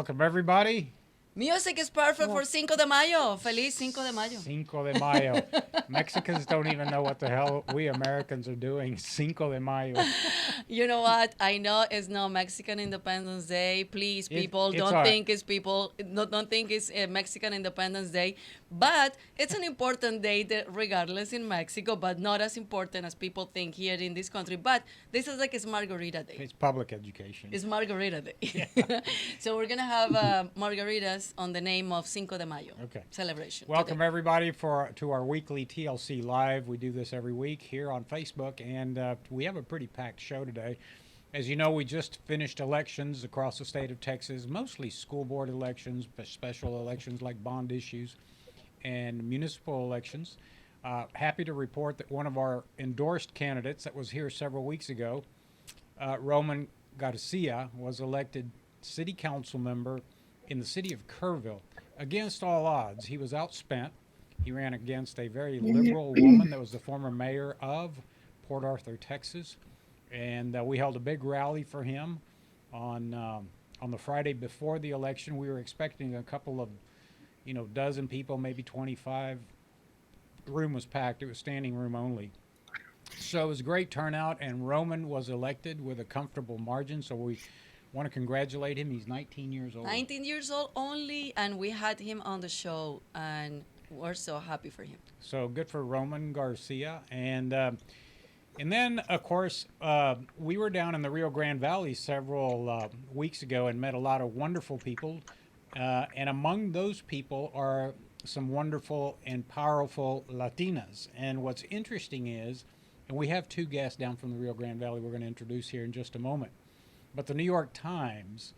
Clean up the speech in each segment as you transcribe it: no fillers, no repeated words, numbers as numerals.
Welcome, everybody. Music is perfect for Cinco de Mayo. Feliz Cinco de Mayo. Cinco de Mayo. Mexicans don't even know what the hell we Americans are doing. Cinco de Mayo. You know what? I know it's not Mexican Independence Day. Please, people, don't think it's Mexican Independence Day. But it's an important day regardless in Mexico, but not as important as people think here in this country. But this is like it's Margarita Day. It's public education. It's Margarita Day. Yeah. So we're going to have margaritas on the name of Cinco de Mayo celebration. Welcome today, everybody, to our weekly TLC Live. We do this every week here on Facebook, and we have a pretty packed show today. As you know, we just finished elections across the state of Texas, mostly school board elections, but special elections like bond issues and municipal elections. Happy to report that one of our endorsed candidates that was here several weeks ago, Roman Garcia, was elected city council member in the city of Kerrville. Against all odds, he was outspent. He ran against a very liberal woman that was the former mayor of Port Arthur, Texas. And we held a big rally for him on the Friday before the election. We were expecting a couple of, dozen people, maybe 25. The room was packed. It was standing room only. So it was a great turnout, and Roman was elected with a comfortable margin. So we want to congratulate him. He's 19 years old. 19 years old only, and we had him on the show, and we're so happy for him. So good for Roman Garcia. And then, of course, we were down in the Rio Grande Valley several weeks ago and met a lot of wonderful people. And among those people are some wonderful and powerful Latinas. And what's interesting is, and we have two guests down from the Rio Grande Valley we're going to introduce here in just a moment. But the New York Times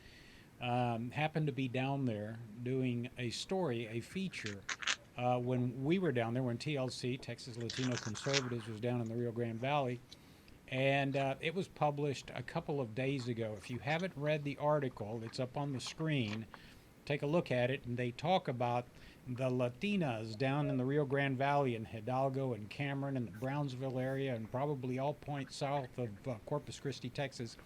happened to be down there doing a story, a feature, when we were down there, when TLC, Texas Latino Conservatives, was down in the Rio Grande Valley. And it was published a couple of days ago. If you haven't read the article, it's up on the screen. Take a look at it, and they talk about the Latinas down in the Rio Grande Valley, in Hidalgo and Cameron and the Brownsville area, and probably all points south of Corpus Christi, Texas,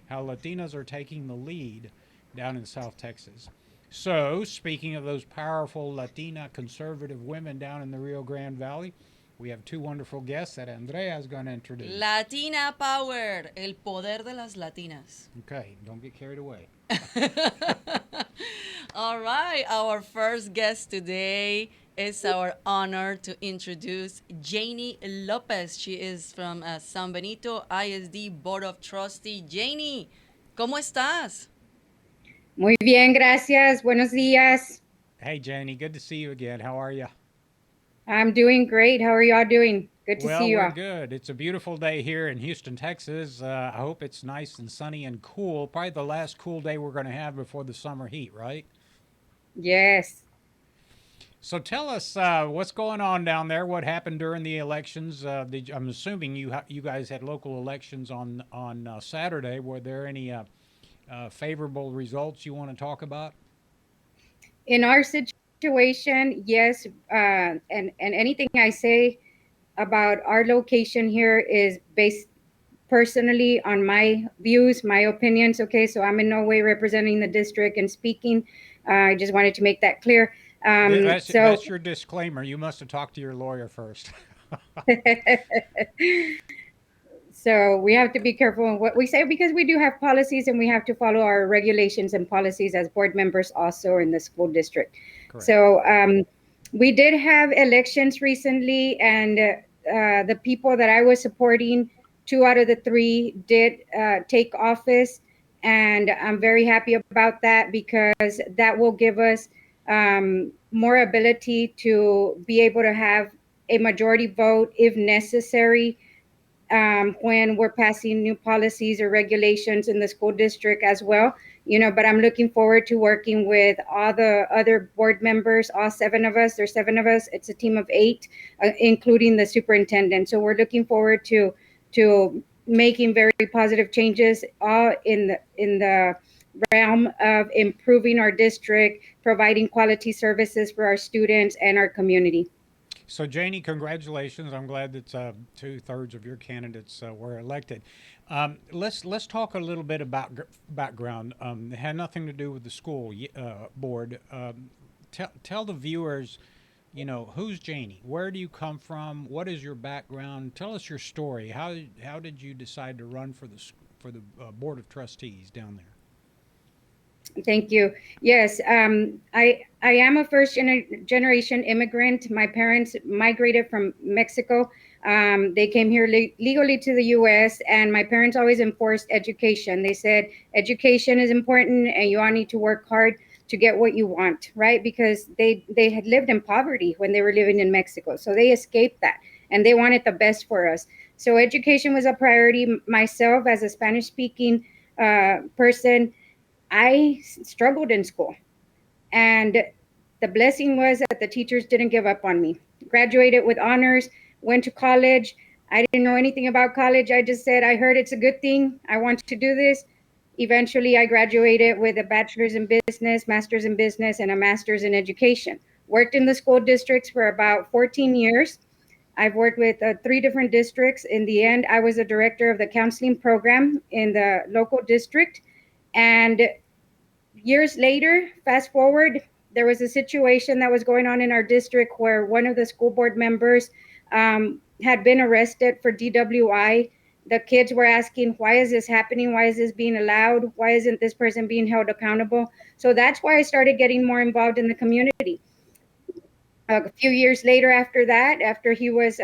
how Latinas are taking the lead down in South Texas. So, speaking of those powerful Latina conservative women down in the Rio Grande Valley, we have two wonderful guests that Andrea is going to introduce. Latina Power, el poder de las Latinas. Okay, don't get carried away. All right, our first guest today is our honor to introduce Janie Lopez. She is from San Benito ISD Board of Trustees. Janie, ¿cómo estás? Muy bien, gracias. Buenos días. Hey, Janie, good to see you again. How are you? I'm doing great. How are y'all doing? Good to see you all. Well, we're good. It's a beautiful day here in Houston, Texas. I hope it's nice and sunny and cool. Probably the last cool day we're going to have before the summer heat, right? Yes. So tell us what's going on down there. What happened during the elections? I'm assuming you guys had local elections on Saturday. Were there any favorable results you want to talk about? In our situation, yes. And anything I say about our location here is based personally on my views, my opinions. Okay, so I'm in no way representing the district and speaking. I just wanted to make that clear. That's your disclaimer. You must have talked to your lawyer first. So we have to be careful in what we say, because we do have policies and we have to follow our regulations and policies as board members also in the school district. Correct. So we did have elections recently, and the people that I was supporting, 2 out of the 3 did take office. And I'm very happy about that, because that will give us more ability to be able to have a majority vote if necessary when we're passing new policies or regulations in the school district as well. But I'm looking forward to working with all the other board members, all 7 of us. There's 7 of us. It's a team of 8, including the superintendent. So we're looking forward to making very positive changes in the realm of improving our district, providing quality services for our students and our community. So, Janie, congratulations. I'm glad that 2/3 of your candidates were elected. Let's talk a little bit about background. It had nothing to do with the school board. Tell the viewers, who's Janie? Where do you come from? What is your background? Tell us your story. How did you decide to run for the board of trustees down there? Thank you. Yes, I am a generation immigrant. My parents migrated from Mexico. They came here legally to the U.S., and my parents always enforced education. They said education is important, and you all need to work hard to get what you want, right? Because they had lived in poverty when they were living in Mexico, so they escaped that, and they wanted the best for us. So education was a priority. Myself, as a Spanish-speaking person, I struggled in school. And the blessing was that the teachers didn't give up on me. Graduated with honors, went to college. I didn't know anything about college. I just said, I heard it's a good thing. I want to do this. Eventually, I graduated with a bachelor's in business, master's in business, and a master's in education. Worked in the school districts for about 14 years. I've worked with 3 different districts. In the end, I was a director of the counseling program in the local district. And years later, fast forward, there was a situation that was going on in our district where one of the school board members had been arrested for DWI. The kids were asking, why is this happening? Why is this being allowed? Why isn't this person being held accountable? So that's why I started getting more involved in the community. A few years later, after that, after he was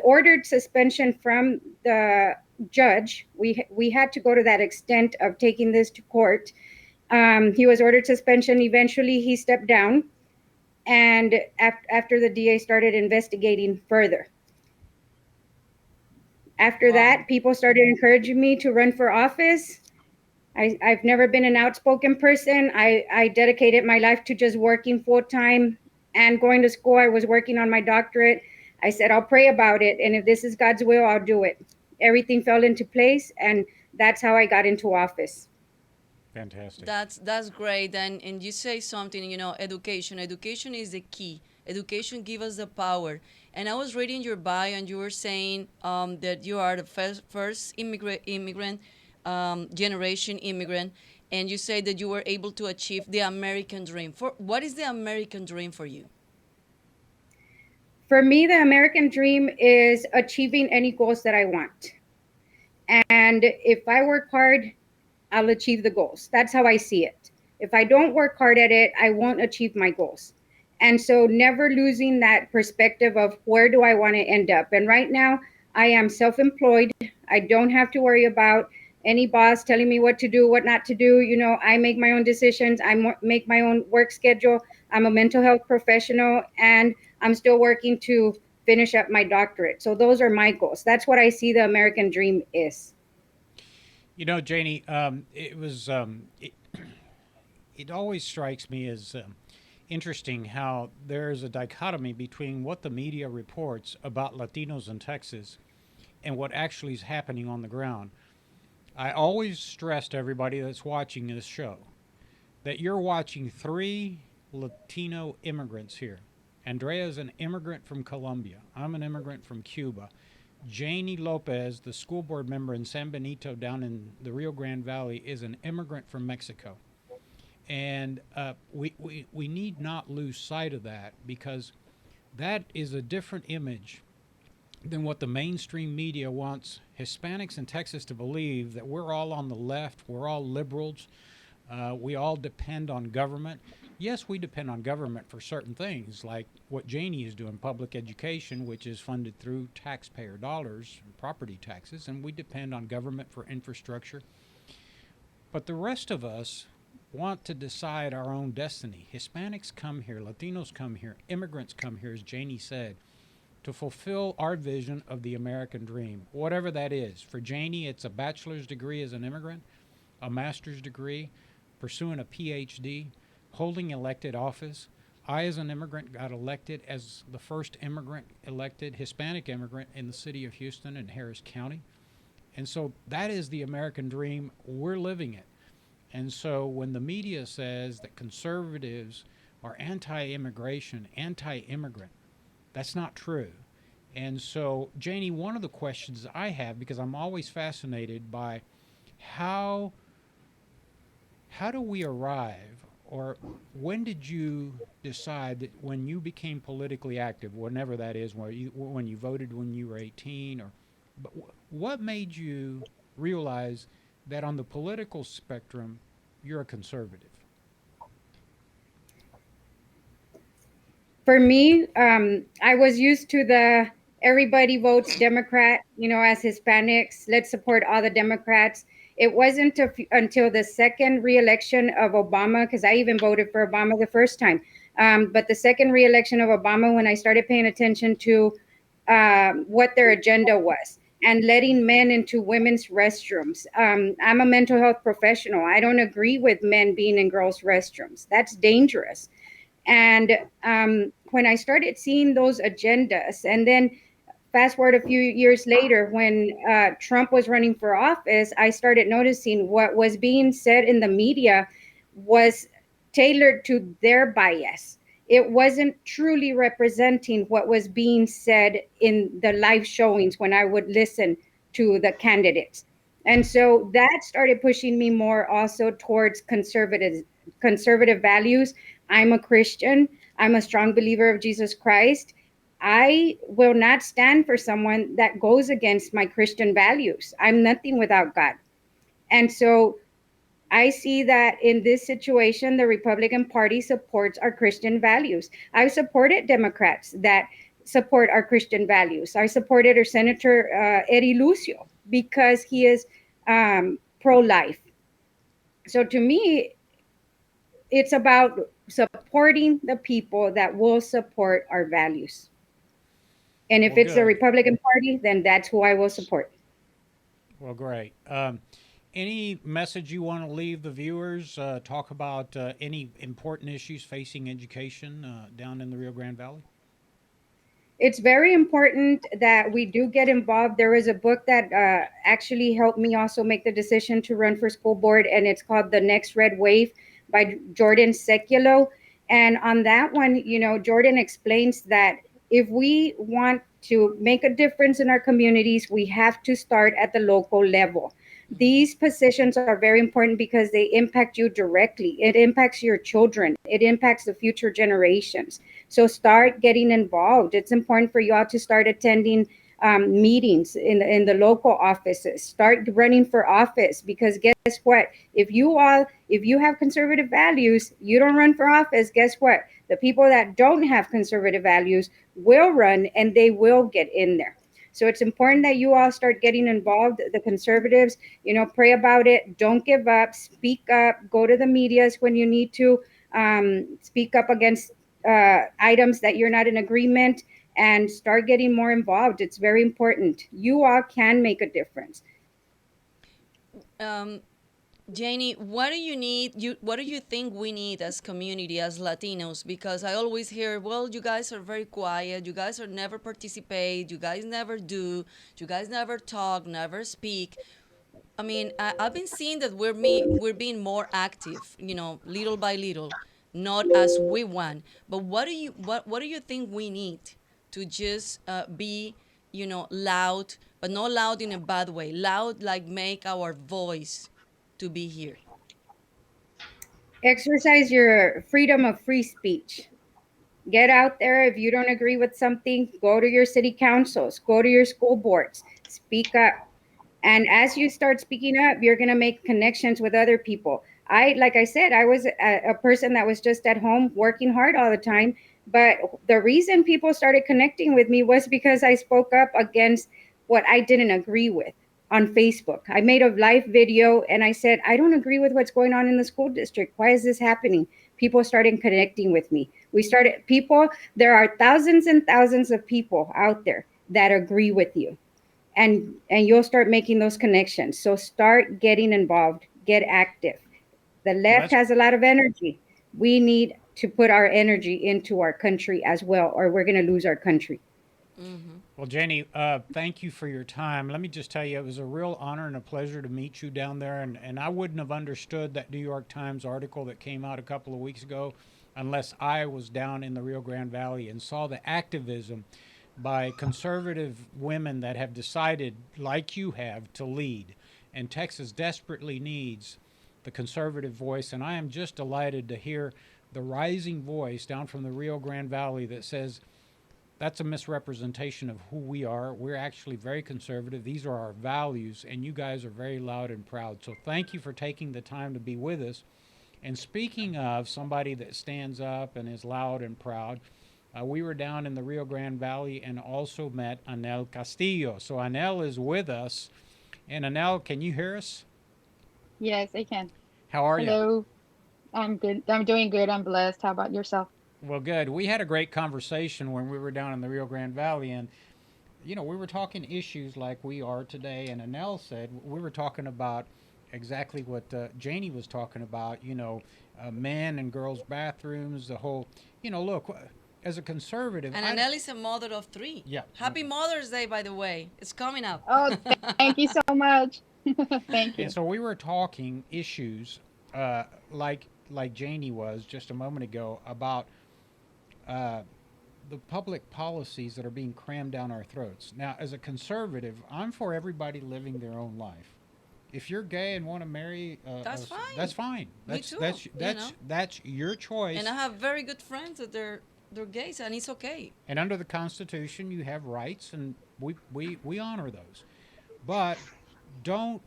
ordered suspension from the judge, we had to go to that extent of taking this to court. He was ordered suspension. Eventually, he stepped down, and after the DA started investigating further. After Wow. that, people started encouraging me to run for office. I've never been an outspoken person. I dedicated my life to just working full time and going to school. I was working on my doctorate. I said, I'll pray about it. And if this is God's will, I'll do it. Everything fell into place. And that's how I got into office. Fantastic. That's great. And you say something, education. Education is the key. Education gives us the power. And I was reading your bio, and you were saying that you are the first immigrant generation immigrant, and you say that you were able to achieve the American dream. For what is the American dream for you? For me, the American dream is achieving any goals that I want. And if I work hard, I'll achieve the goals. That's how I see it. If I don't work hard at it, I won't achieve my goals. And so never losing that perspective of where do I want to end up. And right now, I am self-employed. I don't have to worry about any boss telling me what to do, what not to do. I make my own decisions. I make my own work schedule. I'm a mental health professional, and I'm still working to finish up my doctorate. So those are my goals. That's what I see the American dream is. Janie, it always strikes me as interesting how there's a dichotomy between what the media reports about Latinos in Texas and what actually is happening on the ground. I always stress to everybody that's watching this show that you're watching 3 Latino immigrants here. Andrea is an immigrant from Colombia. I'm an immigrant from Cuba. Janie Lopez, the school board member in San Benito down in the Rio Grande Valley, is an immigrant from Mexico. And we need not lose sight of that, because that is a different image than what the mainstream media wants Hispanics in Texas to believe, that we're all on the left, we're all liberals, we all depend on government. Yes, we depend on government for certain things, like what Janie is doing, public education, which is funded through taxpayer dollars, property taxes, and we depend on government for infrastructure. But the rest of us want to decide our own destiny. Hispanics come here, Latinos come here, immigrants come here, as Janie said, to fulfill our vision of the American dream, whatever that is. For Janie, it's a bachelor's degree as an immigrant, a master's degree, pursuing a PhD, holding elected office. I, as an immigrant, got elected as the first immigrant elected, Hispanic immigrant in the city of Houston and Harris County. And so that is the American dream. We're living it. And so when the media says that conservatives are anti-immigration, anti-immigrant, That's not true. And so, Janie, one of the questions I have, because I'm always fascinated by how how do we arrive, or when did you decide that when you became politically active, whenever that is, when you voted when you were 18, or but what made you realize that on the political spectrum you're a conservative? For me, I was used to the everybody votes Democrat, as Hispanics, let's support all the Democrats. It wasn't until the second reelection of Obama, because I even voted for Obama the first time, but the second reelection of Obama, when I started paying attention to what their agenda was and letting men into women's restrooms. I'm a mental health professional. I don't agree with men being in girls' restrooms. That's dangerous. And when I started seeing those agendas, and then fast forward a few years later, when Trump was running for office, I started noticing what was being said in the media was tailored to their bias. It wasn't truly representing what was being said in the live showings when I would listen to the candidates. And so that started pushing me more also towards conservative values. I'm a Christian. I'm a strong believer of Jesus Christ. I will not stand for someone that goes against my Christian values. I'm nothing without God. And so I see that in this situation, the Republican Party supports our Christian values. I've supported Democrats that support our Christian values. I supported our Senator Eddie Lucio because he is pro-life. So to me, it's about supporting the people that will support our values. And if Well, it's the good. Republican Party, then that's who I will support. Well, great. Any message you want to leave the viewers? Talk about any important issues facing education down in the Rio Grande Valley? It's very important that we do get involved. There is a book that actually helped me also make the decision to run for school board, and it's called The Next Red Wave by Jordan Seculo. And on that one, Jordan explains that if we want to make a difference in our communities, we have to start at the local level. These positions are very important because they impact you directly. It impacts your children. It impacts the future generations. So start getting involved. It's important for you all to start attending meetings in the local offices. Start running for office, because guess what? If you have conservative values, you don't run for office. Guess what? The people that don't have conservative values will run, and they will get in there. So it's important that you all start getting involved. The conservatives, pray about it. Don't give up. Speak up. Go to the medias when you need to. Speak up against items that you're not in agreement, and start getting more involved. It's very important. You all can make a difference. Um, Janie, what do you need? What do you think we need as community, as Latinos? Because I always hear, well, you guys are very quiet. You guys are never participate. You guys never do. You guys never talk, never speak. I mean, I've been seeing that we're being more active, little by little, not as we want. But what do you think we need to just be, loud, but not loud in a bad way, loud like make our voice to be here. Exercise your freedom of free speech. Get out there. If you don't agree with something, go to your city councils, go to your school boards, speak up. And as you start speaking up, you're going to make connections with other people. Like I said, I was a person that was just at home working hard all the time. But the reason people started connecting with me was because I spoke up against what I didn't agree with on Facebook. I made a live video and I said, I don't agree with what's going on in the school district. Why is this happening? People started connecting with me. There are thousands and thousands of people out there that agree with you, and you'll start making those connections. So start getting involved, get active. The Well, left that's has a lot of energy. We need to put our energy into our country as well, or we're going to lose our country. well, Janie. Thank you for your time. Let me just tell you, it was a real honor and a pleasure to meet you down there. And I wouldn't have understood that New York Times article that came out a couple of weeks ago unless I was down in the Rio Grande Valley and saw the activism by conservative women that have decided, like you have, to lead. And Texas desperately needs the conservative voice. And I am just delighted to hear the rising voice down from the Rio Grande Valley that says that's a misrepresentation of who we are. We're actually very conservative. These are our values, and you guys are very loud and proud. So thank you for taking the time to be with us. And speaking of somebody that stands up and is loud and proud, we were down in the Rio Grande Valley and also met Anel Castillo. So Anel is with us. And Anel, can you hear us? Yes, I can. How are you? Hello. I'm good. I'm doing good. I'm blessed. How about yourself? Well, good. We had a great conversation when we were down in the Rio Grande Valley, and we were talking issues like we are today. And Anel said we were talking about exactly what Janie was talking about. Men and girls' bathrooms, the whole. Look, as a conservative, And Anel is a mother of 3. Yeah. Happy Mother's Day, by the way. It's coming up. Oh, thank you so much. Thank you. And so we were talking issues like Janie was just a moment ago about the public policies that are being crammed down our throats. Now, as a conservative, I'm for everybody living their own life. If you're gay and want to marry, That's fine. That's fine. Me That's too, that's your choice. And I have very good friends that they're gays, and it's okay. And under the Constitution, you have rights, and we honor those. But don't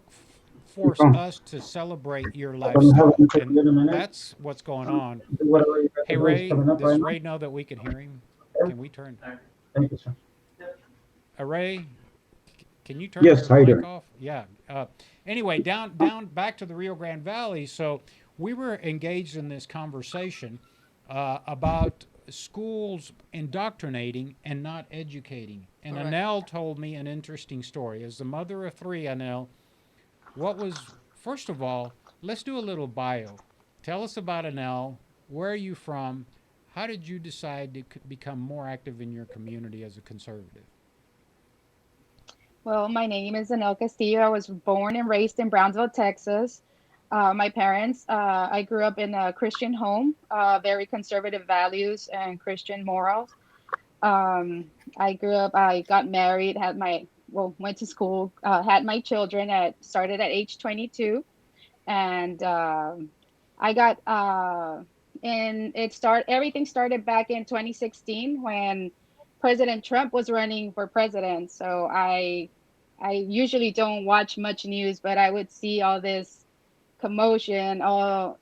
force us to celebrate your lifestyle. And that's what's going on. Hey, Ray, does Ray know that we can hear him? Can we turn? Thank you, sir. Ray, can you turn Yes, your I mic do. off? Yeah. Anyway, down back to the Rio Grande Valley. So we were engaged in this conversation about schools indoctrinating and not educating. And Correct. Anel told me an interesting story. As the mother of 3, Anel, first of all, let's do a little bio. Tell us about Anel. Where are you from? How did you decide to become more active in your community as a conservative? Well, my name is Anel Castillo. I was born and raised in Brownsville, Texas. My parents, I grew up in a Christian home, very conservative values and Christian morals. I grew up, I got married, went to school, had my children started at age 22. And I got, and everything started back in 2016 when President Trump was running for president. So I usually don't watch much news, but I would see all this commotion. Well,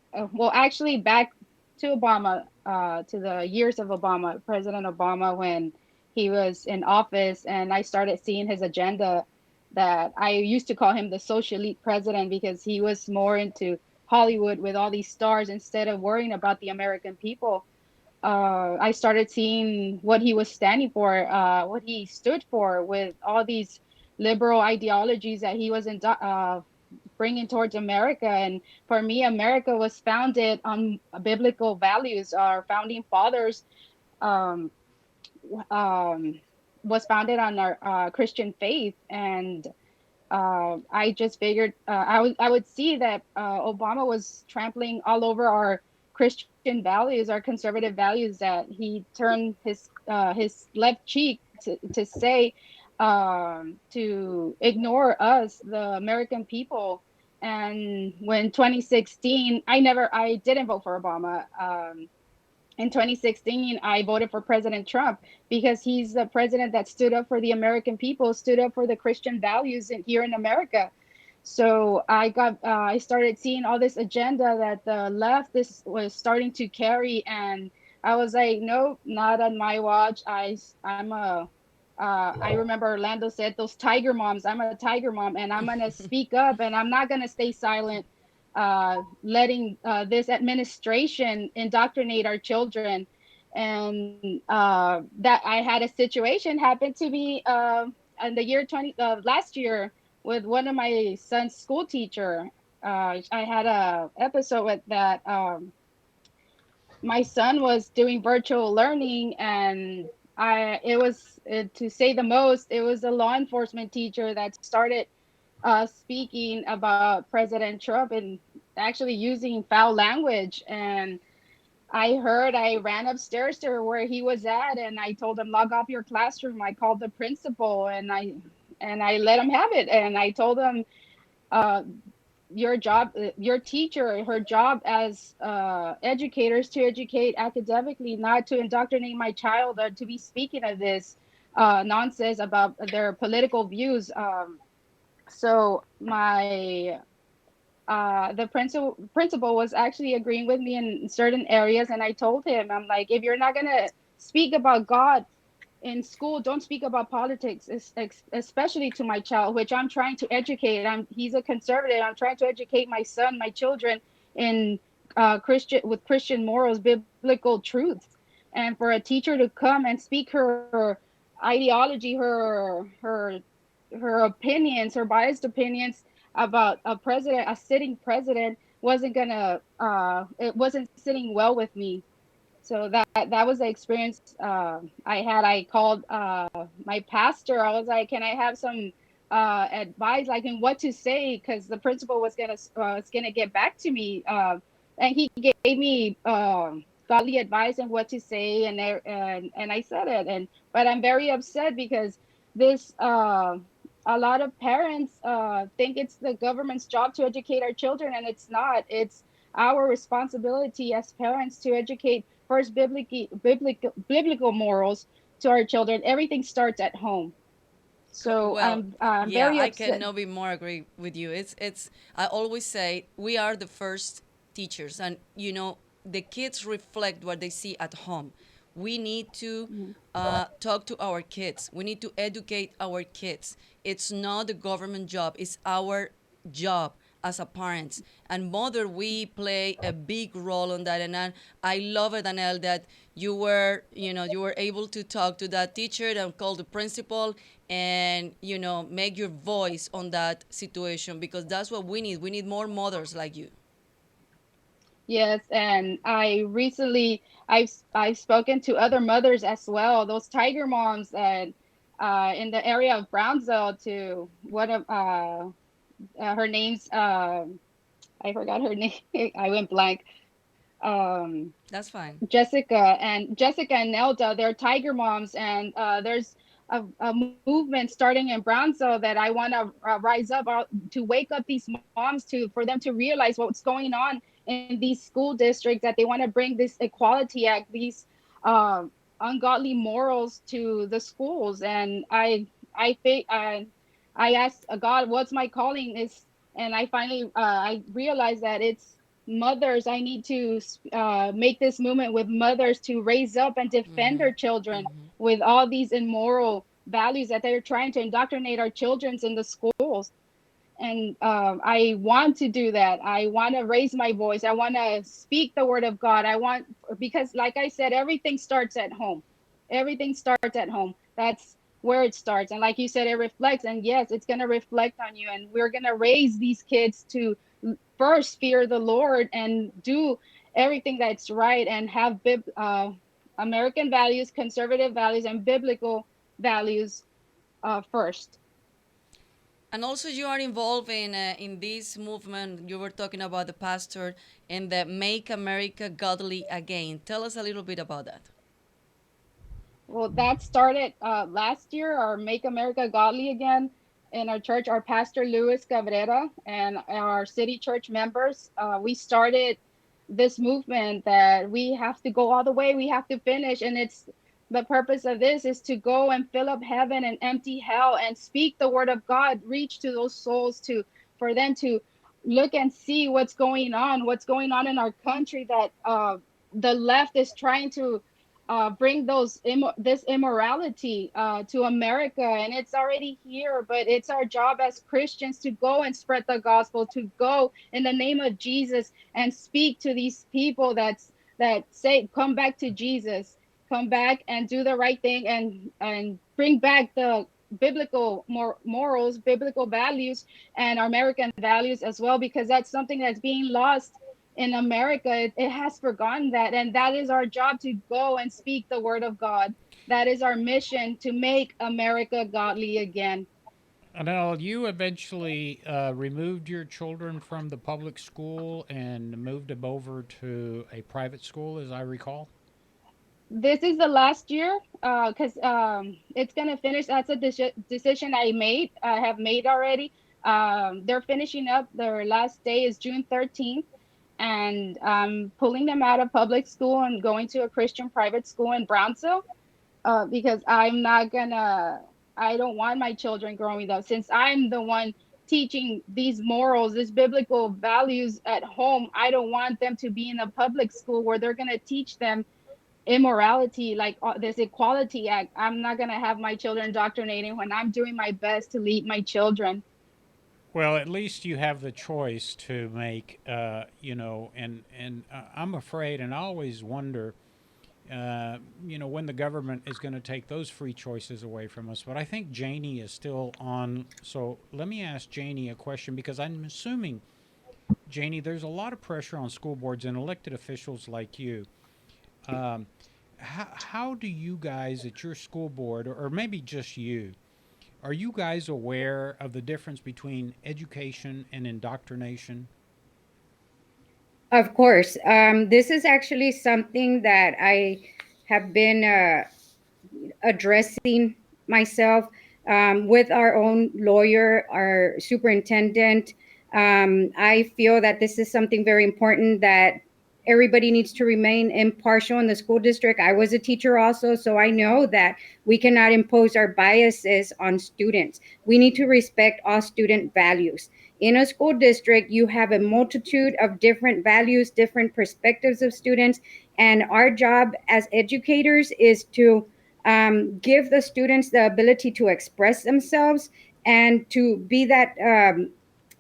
actually, back to Obama, to the years of Obama, President Obama, when he was in office, and I started seeing his agenda. That I used to call him the social elite president because he was more into Hollywood with all these stars instead of worrying about the American people. I started seeing what he was standing for, what he stood for, with all these liberal ideologies that he was bringing towards America. And for me, America was founded on biblical values. Our founding fathers um, um, was founded on our Christian faith, and I just figured I would see that Obama was trampling all over our Christian values, our conservative values. That he turned his left cheek to say to ignore us, the American people. And when 2016, I didn't vote for Obama. In 2016, I voted for President Trump because he's the president that stood up for the American people, stood up for the Christian values here in America. So I started seeing all this agenda that the left was starting to carry, and I was like, nope, not on my watch. I remember Orlando said those tiger moms. I'm a tiger mom, and I'm gonna speak up, and I'm not gonna stay silent, letting this administration indoctrinate our children. And that I had a situation happen to me in the year last year with one of my son's school teacher. I had a episode with that. My son was doing virtual learning, and to say the most, it was a law enforcement teacher that started speaking about President Trump and actually using foul language. And I ran upstairs to where he was at, and I told him, log off your classroom. I called the principal, and I let him have it. And I told him, uh, your job, your teacher, her job as educators to educate academically, not to indoctrinate my child or to be speaking of this nonsense about their political views. So my the principal was actually agreeing with me in certain areas, and I told him, I'm like, if you're not gonna speak about God in school, don't speak about politics, especially to my child, which I'm trying to educate. He's a conservative. I'm trying to educate my son, my children, in Christian morals, biblical truths. And for a teacher to come and speak her ideology, her opinions, her biased opinions about a sitting president, wasn't gonna it wasn't sitting well with me. So that was the experience I had. I called my pastor. I was like, can I have some advice, like in what to say, because the principal was gonna get back to me, and he gave me godly advice on what to say, and I said it. And but I'm very upset because this a lot of parents think it's the government's job to educate our children, and it's not. It's our responsibility as parents to educate first biblical morals to our children. Everything starts at home. So Well, I'm yeah, very I upset. cannot be more agree with you. It's I always say we are the first teachers, and the kids reflect what they see at home. We need to talk to our kids. We need to educate our kids. It's not the government job. It's our job as a parents and mother. We play a big role on that, and I love it, Anel, that you were able to talk to that teacher and call the principal and make your voice on that situation, because that's what we need. We need more mothers like you. Yes, and I've spoken to other mothers as well. Those tiger moms and in the area of Brownsville, to one of her name's I forgot her name. I went blank. That's fine. Jessica and Nelda, they're tiger moms, and there's a movement starting in Brownsville that I want to rise up to wake up these moms for them to realize what's going on in these school districts, that they want to bring this Equality Act, these uh, ungodly morals to the schools. And I asked God, what's my calling is, and I finally I realized that it's mothers. I need to make this movement with mothers to raise up and defend their children with all these immoral values that they're trying to indoctrinate our children in the schools. And I want to do that. I want to raise my voice. I want to speak the word of God. Because like I said, everything starts at home. Everything starts at home. That's where it starts. And like you said, it reflects. And yes, it's going to reflect on you. And we're going to raise these kids to first fear the Lord and do everything that's right, and have American values, conservative values, and biblical values first. And also, you are involved in this movement. You were talking about the pastor and the Make America Godly Again. Tell us a little bit about that. Well, that started last year, our Make America Godly Again in our church. Our pastor, Luis Cabrera, and our city church members, we started this movement that we have to go all the way, we have to finish. And it's the purpose of this is to go and fill up heaven and empty hell and speak the word of God, reach to those souls, for them to look and see what's going on in our country, that the left is trying to bring this immorality to America, and it's already here. But it's our job as Christians to go and spread the gospel, to go in the name of Jesus and speak to these people that say, "Come back to Jesus, come back and do the right thing, and bring back the biblical morals, biblical values, and our American values as well," because that's something that's being lost in America. It has forgotten that. And that is our job, to go and speak the word of God. That is our mission, to make America godly again. Anel, you eventually removed your children from the public school and moved them over to a private school, as I recall. This is the last year because it's gonna finish. That's a decision I have made already. They're finishing up. Their last day is June 13th, and I'm pulling them out of public school and going to a Christian private school in Brownsville because I'm not gonna. I don't want my children growing up since I'm the one teaching these morals, these biblical values at home. I don't want them to be in a public school where they're gonna teach them immorality, like this equality act. I'm not going to have my children indoctrinating when I'm doing my best to lead my children. Well, at least you have the choice to make, and I'm afraid, and I always wonder, when the government is going to take those free choices away from us. But I think Janie is still on. So let me ask Janie a question because I'm assuming, Janie, there's a lot of pressure on school boards and elected officials like you. Um, how do you guys at your school board, or maybe just you, are you guys aware of the difference between education and indoctrination? Of course. This is actually something that I have been addressing myself with our own lawyer, our superintendent. I feel that this is something very important that everybody needs to remain impartial in the school district. I was a teacher also, so I know that we cannot impose our biases on students. We need to respect all student values. In a school district, you have a multitude of different values, different perspectives of students, and our job as educators is to give the students the ability to express themselves and to be that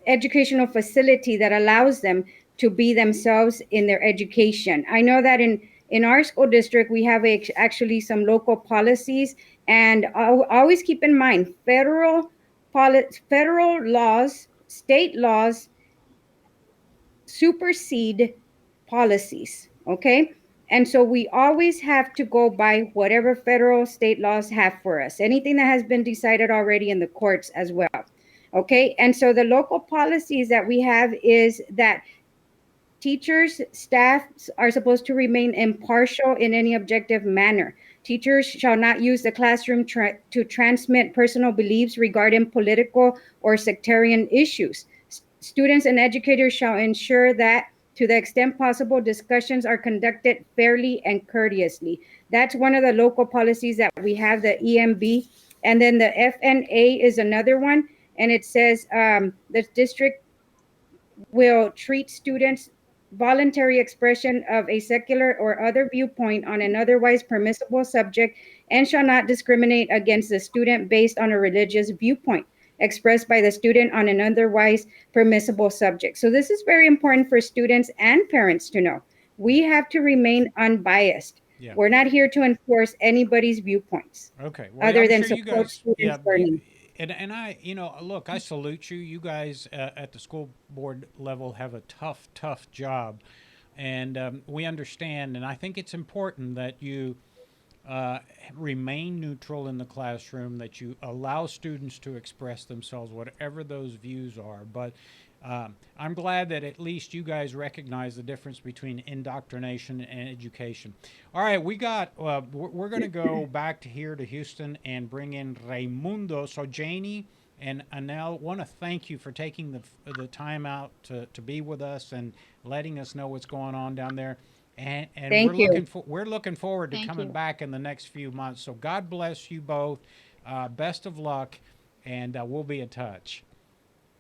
educational facility that allows them to be themselves in their education. I know that in our school district we have actually some local policies, and always keep in mind federal laws, state laws supersede policies, okay? And so we always have to go by whatever federal state laws have for us, anything that has been decided already in the courts as well, okay? And so the local policies that we have is that teachers, staff are supposed to remain impartial in any objective manner. Teachers shall not use the classroom to transmit personal beliefs regarding political or sectarian issues. Students and educators shall ensure that, to the extent possible, discussions are conducted fairly and courteously. That's one of the local policies that we have, the EMB. And then the FNA is another one. And it says the district will treat students' voluntary expression of a secular or other viewpoint on an otherwise permissible subject and shall not discriminate against the student based on a religious viewpoint expressed by the student on an otherwise permissible subject. So this is very important for students and parents to know. We have to remain unbiased. Yeah. We're not here to enforce anybody's viewpoints Okay. Well, other I'm than sure you support guys, yeah, students' learning. and I, look, I salute you. You guys at the school board level have a tough job, and we understand. And I think it's important that you remain neutral in the classroom, that you allow students to express themselves, whatever those views are. But I'm glad that at least you guys recognize the difference between indoctrination and education. All right, we're going to go back to here to Houston and bring in Raymundo. So Janie and Anel, want to thank you for taking the time out to be with us and letting us know what's going on down there. And Thank you. we're looking forward to Thank coming you. back in the next few months. So God bless you both. Best of luck, and we'll be in touch.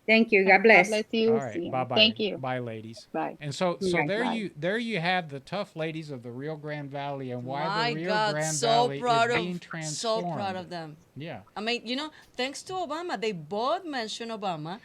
Thank you. God God bless. bless you. All See right, you. bye, Thank you. bye, ladies. Bye. And so Bye. Bye. there you have the tough ladies of the Rio Grande Valley and why the My Rio God, Grande Valley is being so proud transformed. of them. Yeah, I mean, thanks to Obama, they both mentioned Obama,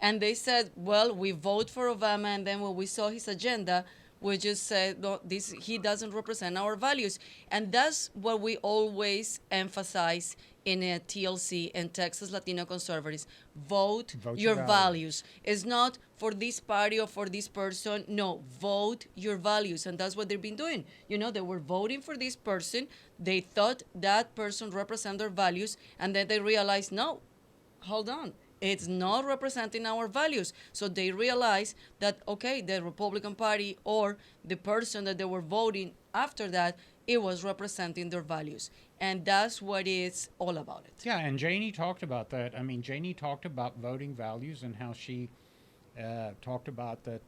and they said, well, we vote for Obama, and then when we saw his agenda, we just said, no, he doesn't represent our values. And that's what we always emphasize in a TLC and Texas Latino Conservatives. Vote Vote your your values. It's not for this party or for this person. No, vote your values. And that's what they've been doing. They were voting for this person. They thought that person represented their values, and then they realized, no, hold on, it's not representing our values. So they realize that, okay, the Republican Party or the person that they were voting after that, it was representing their values. And that's what it's all about it. Yeah, and Janie talked about that. I mean, Janie talked about voting values and how she talked about that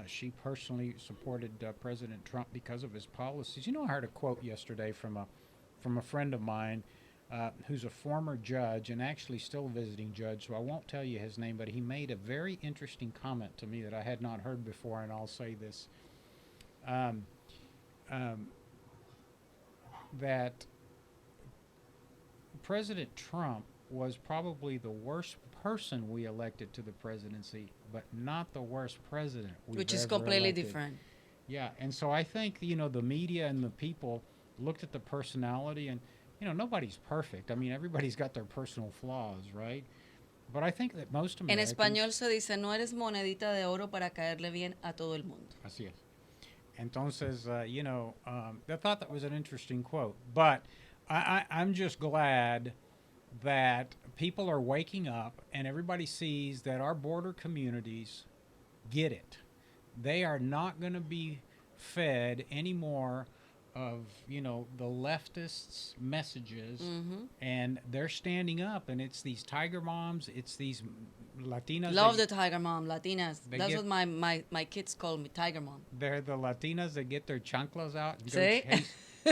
she personally supported President Trump because of his policies. You know, I heard a quote yesterday from a friend of mine who's a former judge and actually still a visiting judge, so I won't tell you his name, but he made a very interesting comment to me that I had not heard before, and I'll say this. That President Trump was probably the worst person we elected to the presidency, but not the worst president we've Which is ever completely elected. different. Yeah, and so I think, you know, the media and the people looked at the personality, and, you know, nobody's perfect. I mean, everybody's got their personal flaws, right? But I think that most En Americans... español se dice, no eres monedita de oro para caerle bien a todo el mundo. Así es. Entonces, you know, I thought that was an interesting quote. But I'm just glad that people are waking up and everybody sees that our border communities get it. They are not going to be fed anymore of, you know, the leftists' messages, and they're standing up, and it's these tiger moms, it's these Latinas. Love the tiger mom, Latinas. That's get, what my kids call me, tiger mom. They're the Latinas that get their chanclas out and See?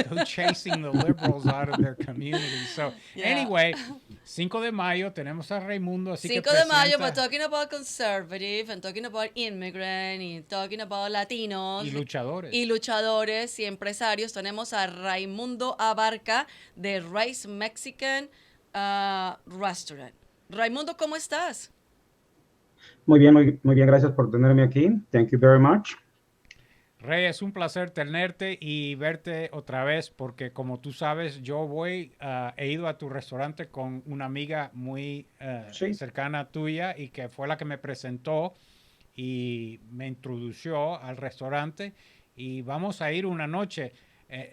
go chasing the liberals out of their communities. So anyway, 5 de mayo tenemos a Raymundo, así 5 que de mayo, presenta- but talking about conservative and talking about immigrant and talking about Latinos y luchadores. y luchadores y empresarios, tenemos a Raymundo Abarca de Rice Mexican Restaurant. Raymundo, ¿cómo estás? Muy bien, muy bien, gracias por tenerme aquí. Thank you very much. Rey, es un placer tenerte y verte otra vez porque como tú sabes, yo he ido a tu restaurante con una amiga muy Sí. cercana tuya y que fue la que me presentó y me introdució al restaurante y vamos a ir una noche.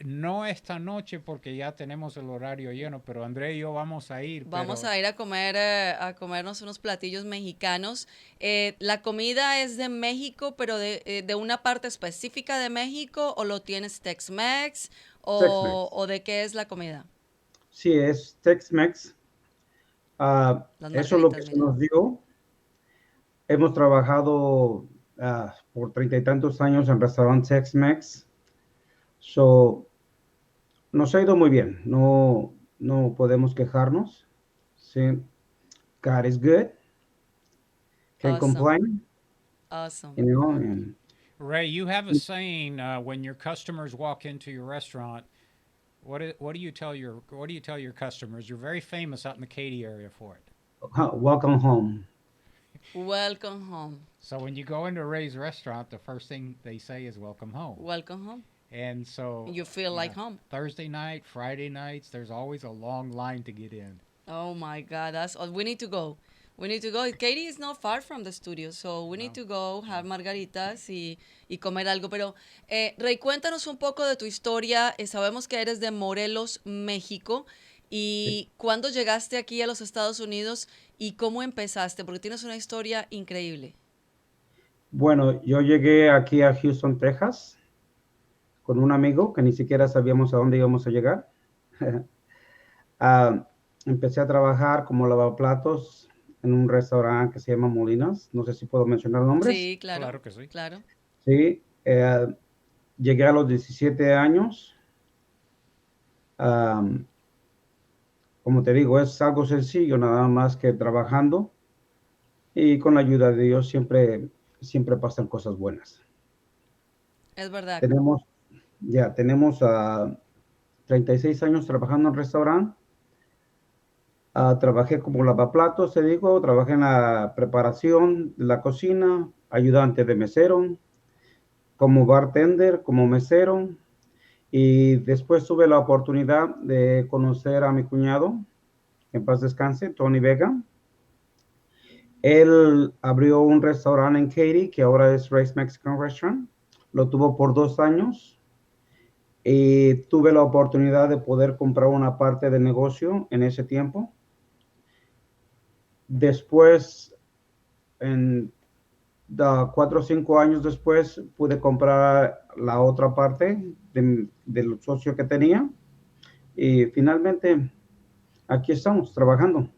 No esta noche porque ya tenemos el horario lleno, pero André y yo vamos a ir. Vamos a ir a comer, a comernos unos platillos mexicanos. ¿La comida es de México, pero de una parte específica de México, o lo tienes Tex-Mex, o de qué es la comida? Sí, es Tex-Mex. Eso es lo que se nos dio. Hemos trabajado por 30 y tantos años en restaurante Tex-Mex. So, nos ha ido muy bien. No podemos quejarnos. Sí. God is good. Can't complain. Awesome. You know, and Ray, you have a saying when your customers walk into your restaurant. What do you tell your customers? You're very famous out in the Katy area for it. Welcome home. Welcome home. So when you go into Ray's restaurant, the first thing they say is welcome home. Welcome home. And so you feel like home. Thursday night, Friday nights, there's always a long line to get in. Oh my God, we need to go. We need to go. Katy is not far from the studio, so we need to go, have margaritas y comer algo. Pero, Ray, cuéntanos un poco de tu historia. Sabemos que eres de Morelos, México. ¿Y cuándo llegaste aquí a los Estados Unidos y cómo empezaste? Porque tienes una historia increíble. Bueno, yo llegué aquí a Houston, Texas, con un amigo que ni siquiera sabíamos a dónde íbamos a llegar. Empecé a trabajar como lavaplatos en un restaurante que se llama Molinas. No sé si puedo mencionar nombres. Sí, claro. Claro que sí. Claro. Sí, llegué a los 17 años. Como te digo, es algo sencillo, nada más que trabajando. Y con la ayuda de Dios siempre pasan cosas buenas. Es verdad. Tenemos 36 años trabajando en restaurante. Trabajé como lavaplatos, te digo, trabajé en la preparación de la cocina, ayudante de mesero, como bartender, como mesero, y después tuve la oportunidad de conocer a mi cuñado, en paz descanse, Tony Vega. Él abrió un restaurante en Katy, que ahora es Rice Mexican Restaurant. Lo tuvo por 2 años. Y tuve la oportunidad de poder comprar una parte del negocio en ese tiempo. Después, en 4 o 5 años después, pude comprar la otra parte del socio que tenía y finalmente aquí estamos trabajando.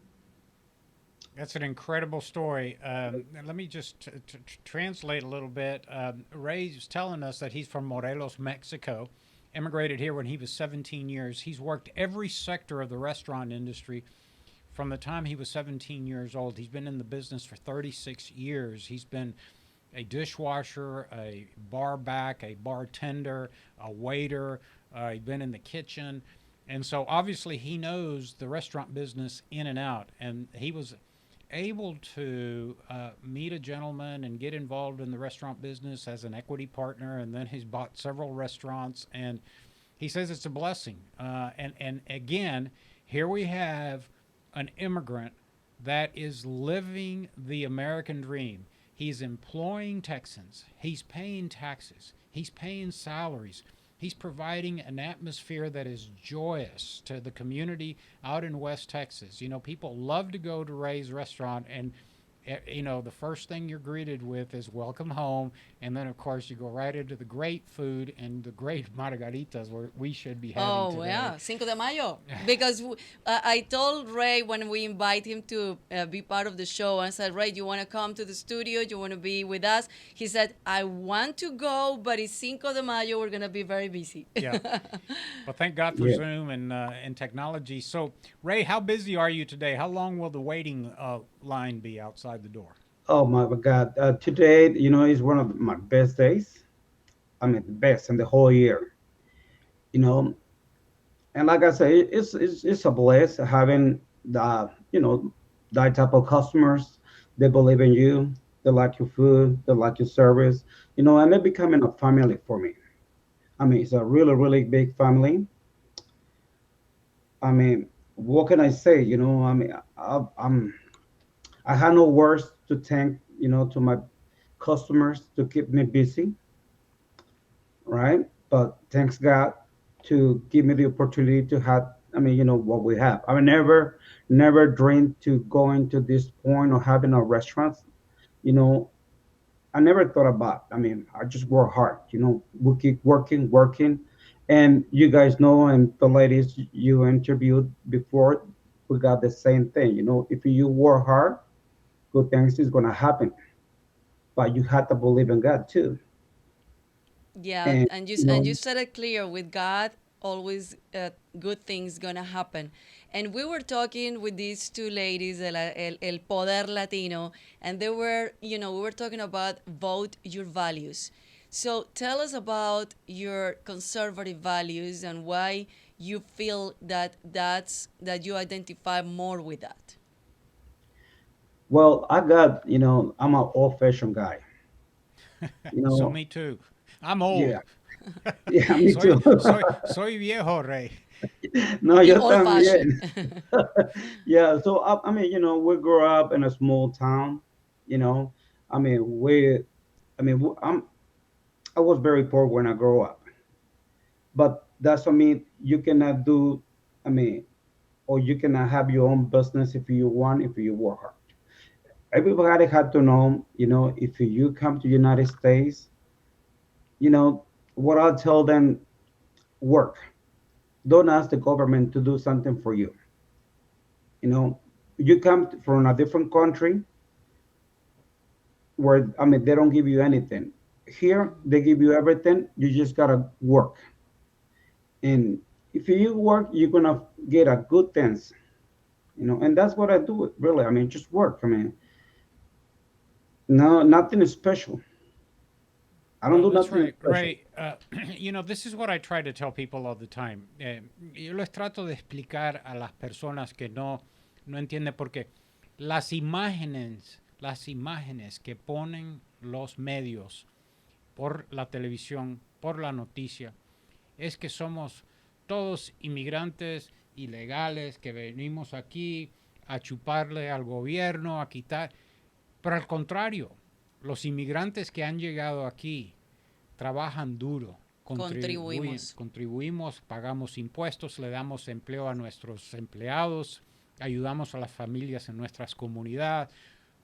That's an incredible story. Let me just translate a little bit. Ray's telling us that he's from Morelos, Mexico, immigrated here when he was 17 years. He's worked every sector of the restaurant industry from the time he was 17 years old. He's been in the business for 36 years. He's been a dishwasher, a bar back, a bartender, a waiter. He's been in the kitchen. And so obviously he knows the restaurant business in and out. And he was able to meet a gentleman and get involved in the restaurant business as an equity partner. And then he's bought several restaurants. And he says it's a blessing. And again, here we have an immigrant that is living the American dream. He's employing Texans. He's paying taxes. He's paying salaries. He's providing an atmosphere that is joyous to the community out in West Texas. You know, people love to go to Ray's restaurant, and you know, the first thing you're greeted with is welcome home, and then of course you go right into the great food and the great margaritas where we should be having today. Yeah, Cinco de Mayo. Because I told Ray when we invite him to be part of the show, I said, Ray, you want to come to the studio? You want to be with us? He said, I want to go, but it's Cinco de Mayo. We're going to be very busy. Yeah. Well, thank God for Zoom and technology. So, Ray, how busy are you today? How long will the waiting line be outside the door? Oh my God. Today, you know, is one of my best days. I mean, the best in the whole year, you know. And like I say, it's a bless having you know, that type of customers. They believe in you. They like your food. They like your service, you know, and they're becoming a family for me. I mean, it's a really, really big family. I mean, what can I say? You know, I mean, I have no words to thank, you know, to my customers to keep me busy, right? But thanks God to give me the opportunity to have, I mean, you know, what we have. I never dreamed to go into this point of having a restaurant. You know, I never thought about. I mean, I just work hard. You know, we keep working, and you guys know, and the ladies you interviewed before, we got the same thing. You know, if you work hard, good things is gonna happen. But you have to believe in God too. Yeah, And and you know, you said it clear. With God, always good things gonna happen. And we were talking with these two ladies, el Poder Latino, and they were, you know, we were talking about vote your values. So tell us about your conservative values and why you feel that you identify more with that. well, I got, you know, I'm an old-fashioned guy. You So know, me too. I'm yeah, old. yeah, me soy, too. soy viejo, Rey. No, You yo old fashioned. también. Yeah, so I mean, you know, we grew up in a small town. You know, I mean, I was very poor when I grew up, but that's, I mean, you cannot do, I mean, or you cannot have your own business if you want, if you work hard. Everybody had to know, you know, if you come to United States, you know, what I'll tell them, work. Don't ask the government to do something for you. You know, you come from a different country where, I mean, they don't give you anything. Here they give you everything. You just gotta work, and if you work, you're gonna get a good things. You know, and that's what I do. Really, I mean, just work. I mean, no, nothing special. I don't Well, do that's nothing right, special. Ray. You know, this is what I try to tell people all the time. Yo les trato de explicar a las personas que no entienden porque las imágenes que ponen los medios por la televisión, por la noticia, es que somos todos inmigrantes ilegales que venimos aquí a chuparle al gobierno, a quitar. Pero al contrario, los inmigrantes que han llegado aquí trabajan duro, Contribuimos. contribuimos, pagamos impuestos, le damos empleo a nuestros empleados, ayudamos a las familias en nuestras comunidades,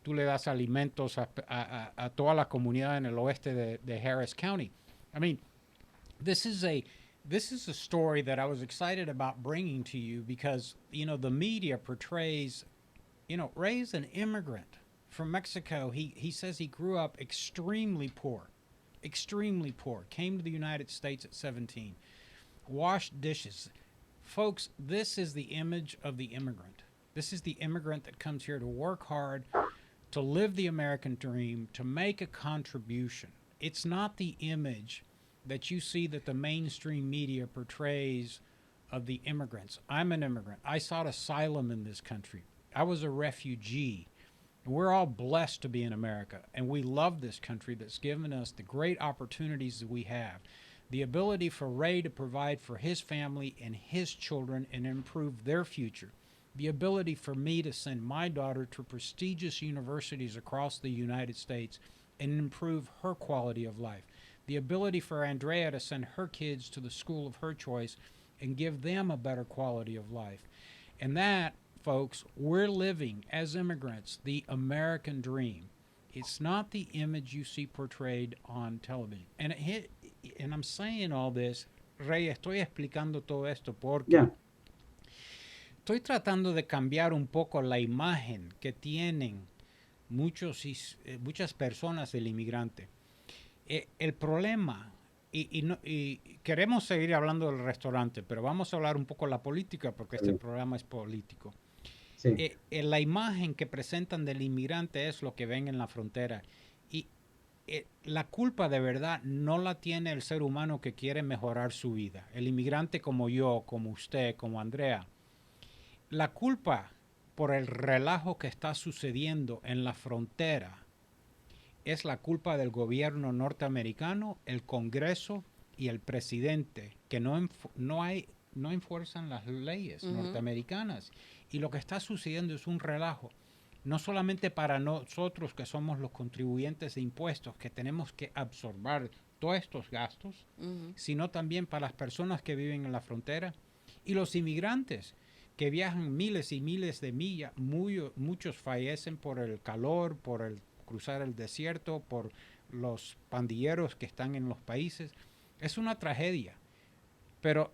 tú le das alimentos a toda la comunidad en el oeste de Harris County. I mean, this is a story that I was excited about bringing to you because, the media portrays, Ray's an immigrant from Mexico. He says he grew up extremely poor, came to the United States at 17, washed dishes. Folks, this is the image of the immigrant. This is the immigrant that comes here to work hard, to live the American dream, to make a contribution. It's not the image that you see that the mainstream media portrays of the immigrants. I'm an immigrant. I sought asylum in this country. I was a refugee. And we're all blessed to be in America, and we love this country that's given us the great opportunities that we have. The ability for Ray to provide for his family and his children and improve their future. The ability for me to send my daughter to prestigious universities across the United States and improve her quality of life. The ability for Andrea to send her kids to the school of her choice and give them a better quality of life. And that, folks, we're living as immigrants the American dream. It's not the image you see portrayed on television. And I'm saying all this, Rey, estoy explicando todo esto porque estoy tratando de cambiar un poco la imagen que tienen muchas personas del inmigrante. El problema, y queremos seguir hablando del restaurante, pero vamos a hablar un poco de la política porque este programa es político. Sí. La imagen que presentan del inmigrante es lo que ven en la frontera. Y la culpa de verdad no la tiene el ser humano que quiere mejorar su vida. El inmigrante como yo, como usted, como Andrea. La culpa por el relajo que está sucediendo en la frontera es la culpa del gobierno norteamericano, el Congreso y el presidente, que no enfuerzan las leyes norteamericanas. Y lo que está sucediendo es un relajo, no solamente para nosotros que somos los contribuyentes de impuestos, que tenemos que absorber todos estos gastos, sino también para las personas que viven en la frontera y los inmigrantes que viajan miles y miles de millas. Muchos fallecen por el calor, por el cruzar el desierto, por los pandilleros que están en los países. Es una tragedia. Pero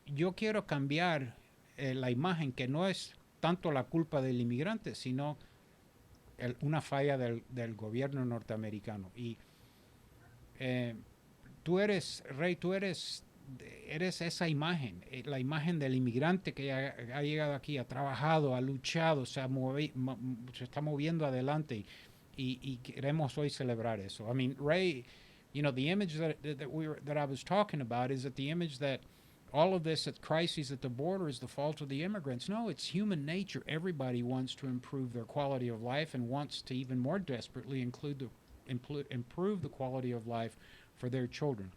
yo quiero cambiar la imagen, que no es tanto la culpa del inmigrante, sino una falla del gobierno norteamericano. Y tú eres, Rey, eres esa imagen, la imagen del inmigrante que ha llegado aquí, ha trabajado, ha luchado, se está moviendo adelante y queremos hoy celebrar eso. I mean, Ray, the image that I was talking about is that the image that all of this crisis at the border is the fault of the immigrants. No, it's human nature. Everybody wants to improve their quality of life and wants to even more desperately improve the quality of life for their children.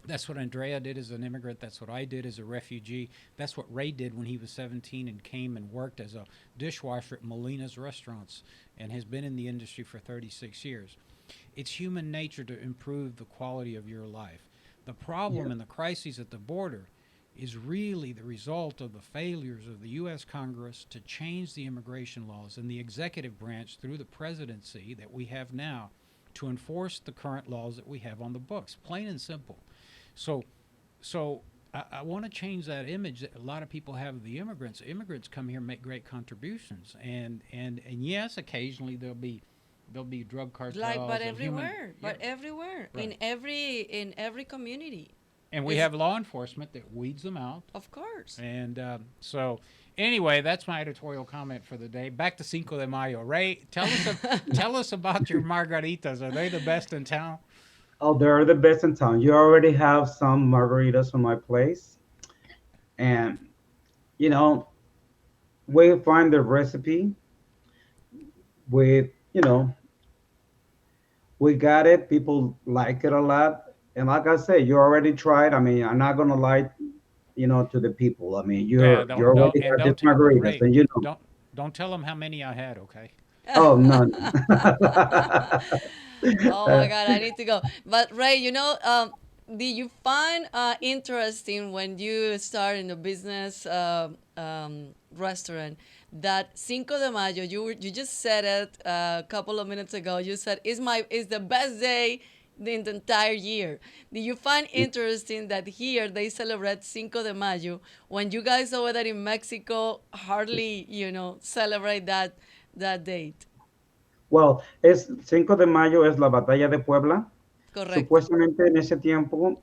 That's what Andrea did as an immigrant. That's what I did as a refugee. That's what Ray did when he was 17 and came and worked as a dishwasher at Molina's Restaurants and has been in the industry for 36 years. It's human nature to improve the quality of your life. The problem and the crises at the border is really the result of the failures of the U.S. Congress to change the immigration laws and the executive branch through the presidency that we have now to enforce the current laws that we have on the books, plain and simple. So I want to change that image that a lot of people have of the immigrants. Immigrants come here and make great contributions, and yes, occasionally there'll be drug cartels. But everywhere, right. in every community. And we have law enforcement that weeds them out. Of course. And so, anyway, that's my editorial comment for the day. Back to Cinco de Mayo. Ray, tell us about your margaritas. Are they the best in town? Oh, they're the best in town. You already have some margaritas from my place. And, we find the recipe with, we got it. People like it a lot. And like I said, you already tried. I mean, I'm not going to lie, to the people. I mean, you're already got this margaritas. Ray, and, don't tell them how many I had, okay? Oh, no. Oh my God, I need to go. But Ray, did you find interesting when you start in the business restaurant, that Cinco de Mayo, you just said it a couple of minutes ago. You said is the best day in the entire year. Do you find interesting that here they celebrate Cinco de Mayo when you guys over there in Mexico hardly, celebrate that date? Well, 5 de mayo es la batalla de Puebla. Correcto. Supuestamente en ese tiempo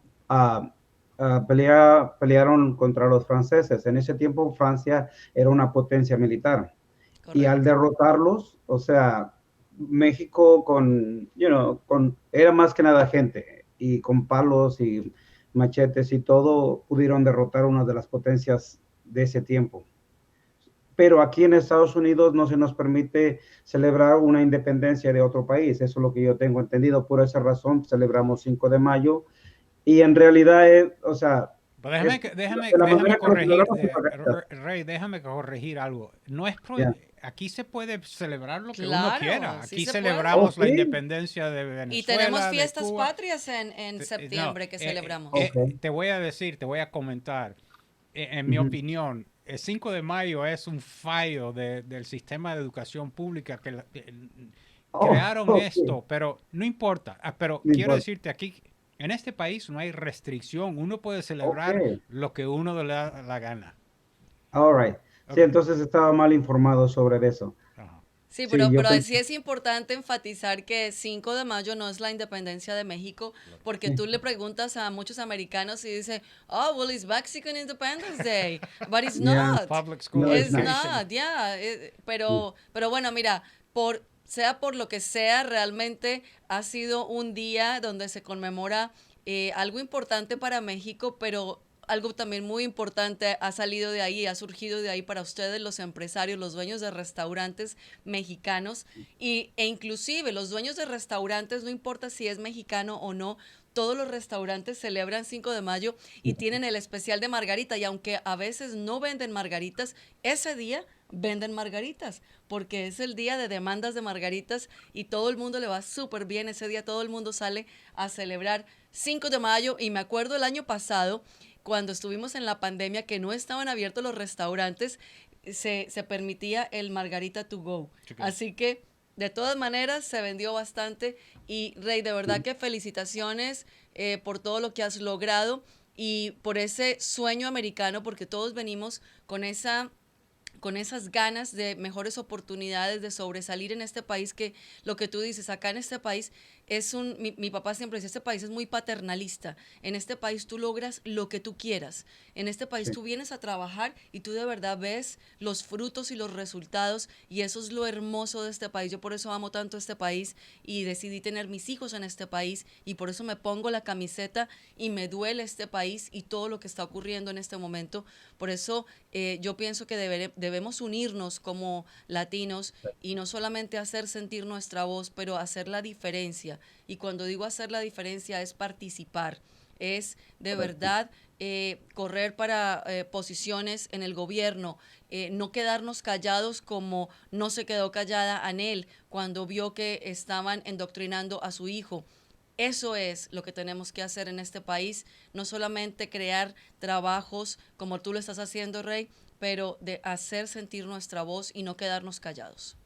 pelearon contra los franceses. En ese tiempo Francia era una potencia militar. Correcto. Y al derrotarlos, o sea, México era más que nada gente, y con palos y machetes y todo pudieron derrotar una de las potencias de ese tiempo. Pero aquí en Estados Unidos no se nos permite celebrar una independencia de otro país. Eso es lo que yo tengo entendido. Por esa razón celebramos 5 de mayo. Y en realidad o sea... Déjame corregir, Rey, déjame corregir algo. No es aquí se puede celebrar lo que uno quiera. Aquí celebramos la independencia de Venezuela. Y tenemos fiestas patrias en septiembre que celebramos. Te voy a comentar. En mi opinión, el 5 de mayo es un fallo del sistema de educación pública que crearon esto, pero no importa. Pero quiero decirte aquí, en este país no hay restricción. Uno puede celebrar lo que uno le da la gana. All right. Sí, entonces estaba mal informado sobre eso. Sí, pero sí es importante enfatizar que 5 de mayo no es la independencia de México, porque tú le preguntas a muchos americanos y dice, oh, well, it's Mexican Independence Day, but it's not. Public school it's not, yeah. Pero bueno, mira, sea por lo que sea, realmente ha sido un día donde se conmemora algo importante para México, pero algo también muy importante ha salido de ahí, ha surgido de ahí para ustedes, los empresarios, los dueños de restaurantes mexicanos e inclusive los dueños de restaurantes, no importa si es mexicano o no, todos los restaurantes celebran 5 de mayo y tienen el especial de margarita, y aunque a veces no venden margaritas, ese día venden margaritas, porque es el día de demandas de margaritas y todo el mundo le va súper bien. Ese día todo el mundo sale a celebrar 5 de mayo, y me acuerdo el año pasado, cuando estuvimos en la pandemia, que no estaban abiertos los restaurantes, se permitía el margarita to go. Así que, de todas maneras, se vendió bastante. Y, Rey, de verdad que felicitaciones por todo lo que has logrado y por ese sueño americano, porque todos venimos con esas ganas de mejores oportunidades, de sobresalir en este país, que lo que tú dices, acá en este país mi papá siempre dice, este país es muy paternalista. En este país tú logras lo que tú quieras. En este país tú vienes a trabajar y tú de verdad ves los frutos y los resultados, y eso es lo hermoso de este país. Yo por eso amo tanto este país y decidí tener mis hijos en este país, y por eso me pongo la camiseta y me duele este país y todo lo que está ocurriendo en este momento. Por eso yo pienso que debemos unirnos como latinos y no solamente hacer sentir nuestra voz, pero hacer la diferencia. Y cuando digo hacer la diferencia es participar, es de verdad correr para posiciones en el gobierno, no quedarnos callados como no se quedó callada Anel cuando vio que estaban endoctrinando a su hijo. Eso es lo que tenemos que hacer en este país, no solamente crear trabajos como tú lo estás haciendo, Rey, pero de hacer sentir nuestra voz y no quedarnos callados.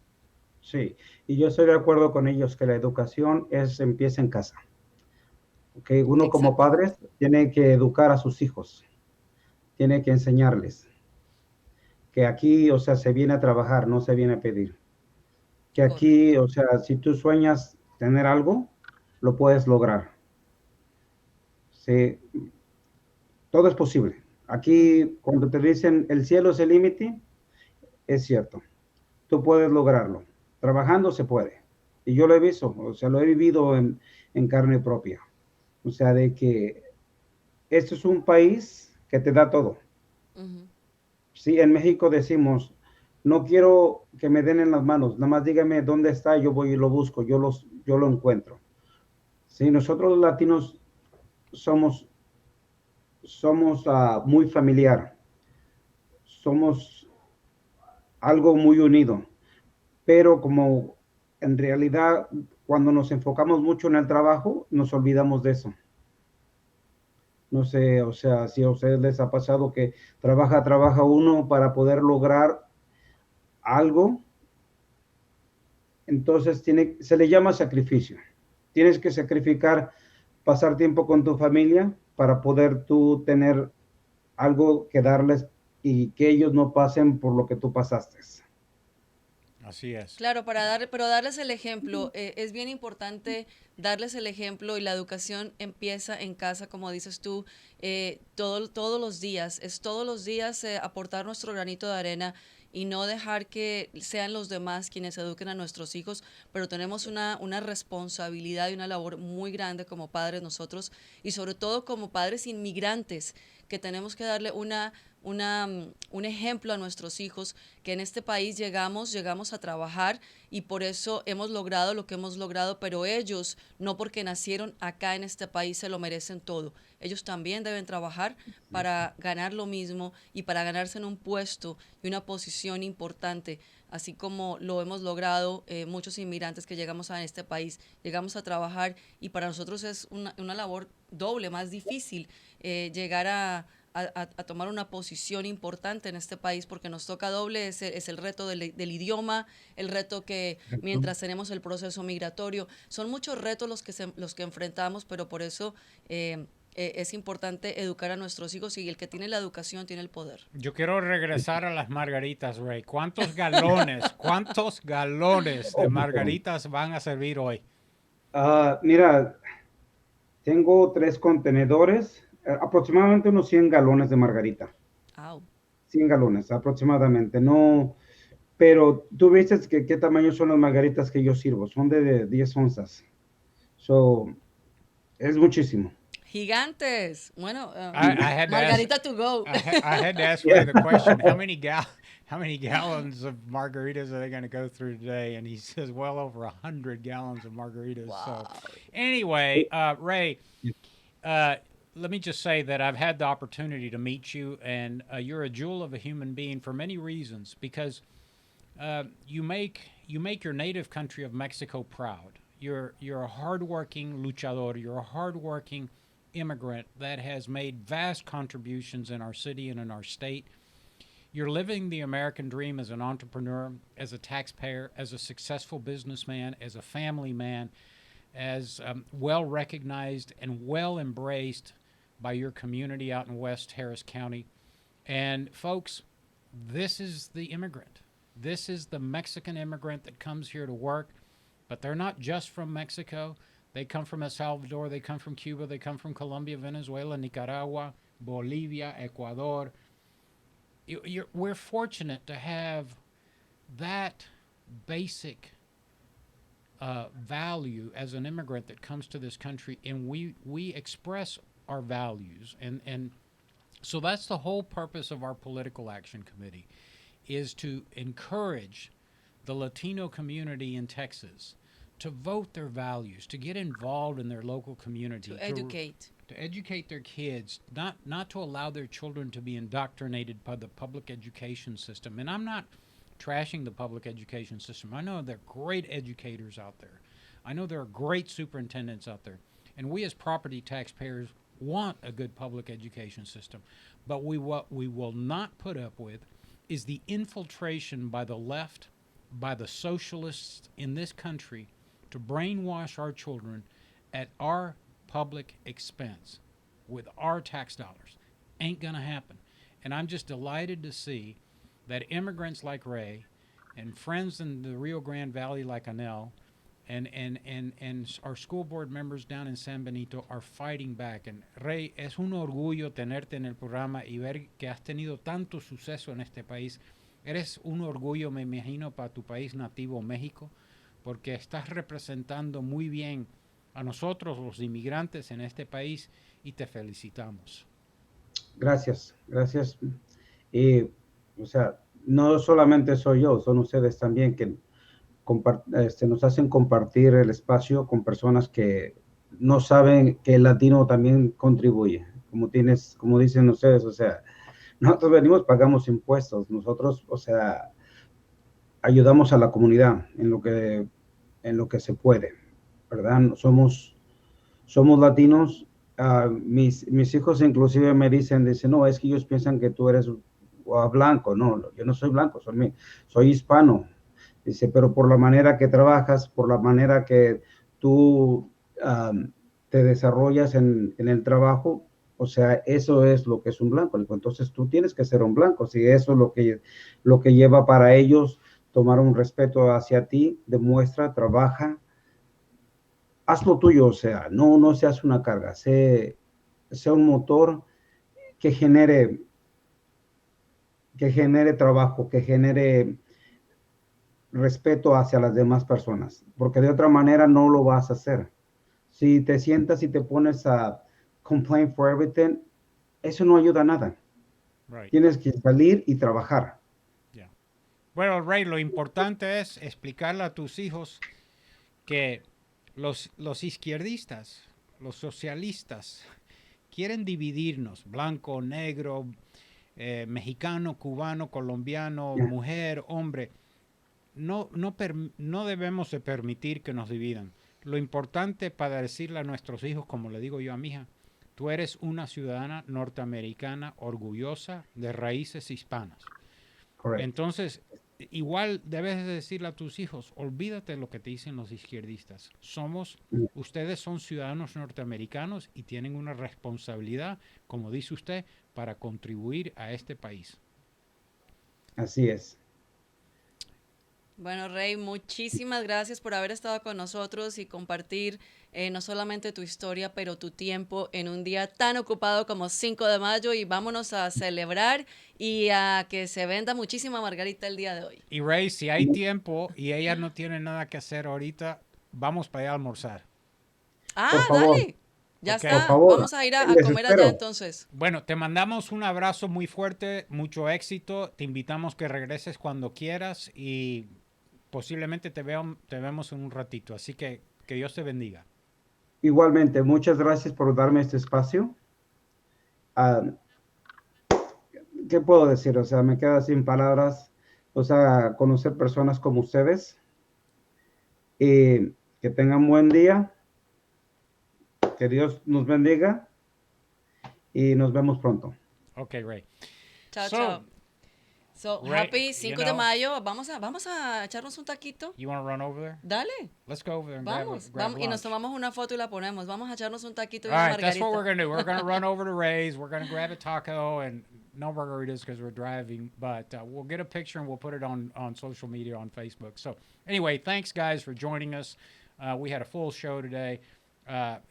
Sí, y yo estoy de acuerdo con ellos que la educación empieza en casa. Okay, uno como padres tiene que educar a sus hijos, tiene que enseñarles que aquí, o sea, se viene a trabajar, no se viene a pedir. Que aquí, o sea, si tú sueñas tener algo, lo puedes lograr. Sí, todo es posible. Aquí, cuando te dicen el cielo es el límite, es cierto. Tú puedes lograrlo. Trabajando se puede. Y yo lo he visto, o sea, lo he vivido en carne propia. O sea, de que esto es un país que te da todo. Sí, en México decimos, no quiero que me den en las manos, nada más dígame dónde está, yo voy y lo busco, yo lo encuentro. Sí, nosotros los latinos somos muy familiar, somos algo muy unido, pero como en realidad cuando nos enfocamos mucho en el trabajo, nos olvidamos de eso. No sé, o sea, si a ustedes les ha pasado que trabaja uno para poder lograr algo, entonces se le llama sacrificio. Tienes que sacrificar, pasar tiempo con tu familia para poder tú tener algo que darles y que ellos no pasen por lo que tú pasaste. Así es. Claro, pero darles el ejemplo, es bien importante darles el ejemplo y la educación empieza en casa, como dices tú, todos los días, es todos los días aportar nuestro granito de arena y no dejar que sean los demás quienes eduquen a nuestros hijos, pero tenemos una responsabilidad y una labor muy grande como padres nosotros y sobre todo como padres inmigrantes, que tenemos que darle un ejemplo a nuestros hijos, que en este país llegamos a trabajar y por eso hemos logrado lo que hemos logrado, pero ellos, no porque nacieron acá en este país, se lo merecen todo. Ellos también deben trabajar para ganar lo mismo y para ganarse en un puesto y una posición importante, así como lo hemos logrado muchos inmigrantes que llegamos a este país, llegamos a trabajar y para nosotros es una labor doble, más difícil llegar a tomar una posición importante en este país porque nos toca doble, es el reto del idioma, el reto que mientras tenemos el proceso migratorio, son muchos retos los que enfrentamos, pero por eso es importante educar a nuestros hijos y el que tiene la educación tiene el poder. Yo quiero regresar a las margaritas, Ray. ¿Cuántos galones de margaritas van a servir hoy? Mira, tengo 3 contenedores, aproximadamente unos 100 galones de margarita. Au. 100 galones aproximadamente, no, pero tú viste qué tamaño son las margaritas que yo sirvo, son de 10 onzas. So, es muchísimo. Gigantes. Bueno, I had to margarita ask, to go. I had to ask Ray the question, how many gallons of margaritas are they going to go through today? And he says, well over 100 gallons of margaritas. Wow. So anyway, Ray, let me just say that I've had the opportunity to meet you, and you're a jewel of a human being for many reasons. Because you make your native country of Mexico proud. You're a hardworking luchador. You're a hardworking immigrant that has made vast contributions in our city and in our state. You're living the American dream as an entrepreneur, as a taxpayer, as a successful businessman, as a family man, as well recognized and well embraced by your community out in West Harris County. And folks, this is the immigrant. This is the Mexican immigrant that comes here to work, but they're not just from Mexico. They come from El Salvador, they come from Cuba, they come from Colombia, Venezuela, Nicaragua, Bolivia, Ecuador. We're fortunate to have that basic value as an immigrant that comes to this country, and we express our values. And so that's the whole purpose of our political action committee, is to encourage the Latino community in Texas to vote their values, to get involved in their local community, To educate their kids, not to allow their children to be indoctrinated by the public education system. And I'm not trashing the public education system. I know there are great educators out there. I know there are great superintendents out there. And we as property taxpayers want a good public education system. But what we will not put up with is the infiltration by the left, by the socialists in this country, to brainwash our children at our public expense with our tax dollars. Ain't gonna happen. And I'm just delighted to see that immigrants like Ray and friends in the Rio Grande Valley like Anel and our school board members down in San Benito are fighting back. And Ray, es un orgullo tenerte en el programa y ver que has tenido tanto suceso en este país. Eres un orgullo, me imagino, para tu país nativo, México, porque estás representando muy bien a nosotros, los inmigrantes en este país, y te felicitamos. Gracias. Y, o sea, no solamente soy yo, son ustedes también que nos hacen compartir el espacio con personas que no saben que el latino también contribuye. Como dicen ustedes, o sea, nosotros venimos, pagamos impuestos, nosotros, o sea, ayudamos a la comunidad en lo que se puede, ¿verdad? Somos latinos mis hijos inclusive me dicen, no, es que ellos piensan que tú eres blanco. No, yo no soy blanco, soy hispano. Dice, pero por la manera que trabajas, por la manera que tú te desarrollas en el trabajo, o sea, eso es lo que es un blanco. Entonces tú tienes que ser un blanco. Si eso es lo que lleva para ellos tomar un respeto hacia ti, demuestra, trabaja, haz lo tuyo, o sea, no seas una carga, sea un motor que genere trabajo, que genere respeto hacia las demás personas, porque de otra manera no lo vas a hacer. Si te sientas y te pones a complain for everything, eso no ayuda a nada. Right. Tienes que salir y trabajar. Yeah. Bueno, Ray, lo importante es explicarle a tus hijos que los izquierdistas, los socialistas, quieren dividirnos, blanco, negro, mexicano, cubano, colombiano, Yeah. mujer, hombre. No debemos de permitir que nos dividan. Lo importante para decirle a nuestros hijos, como le digo yo a mi hija, tú eres una ciudadana norteamericana orgullosa de raíces hispanas. Correct. Entonces, igual debes de decirle a tus hijos, olvídate de lo que te dicen los izquierdistas. Ustedes son ciudadanos norteamericanos y tienen una responsabilidad, como dice usted, para contribuir a este país. Así es. Bueno, Rey, muchísimas gracias por haber estado con nosotros y compartir no solamente tu historia, pero tu tiempo en un día tan ocupado como 5 de mayo y vámonos a celebrar y a que se venda muchísima margarita el día de hoy. Y Ray, si hay tiempo y ella no tiene nada que hacer ahorita, vamos para allá a almorzar. Ah, Por favor, dale. Ya Ok. por está. favor, Vamos a ir a les comer allá espero. entonces. Bueno, te mandamos un abrazo muy fuerte, mucho éxito. Te invitamos que regreses cuando quieras y posiblemente te vemos en un ratito. Así que Dios te bendiga. Igualmente, muchas gracias por darme este espacio. Ah, ¿Qué puedo decir? O sea, me queda sin palabras. O sea, conocer personas como ustedes. Y que tengan buen día. Que Dios nos bendiga. Y nos vemos pronto. Okay, Ray. Chao, So, chao. So, Ray, happy you 5 de know, mayo. Vamos a echarnos un taquito. you want to run over there? Dale. Let's go over there and Vamos, grab vamos y nos lunch. tomamos una foto y la ponemos. Vamos a echarnos un taquito y All una right, that's what we're margarita. going to do. We're going to run over to Ray's. We're going to grab a taco and no margaritas because we're driving, but we'll get a picture and we'll put it on social media on Facebook. So, anyway, thanks, guys, for joining us. We had a full show today.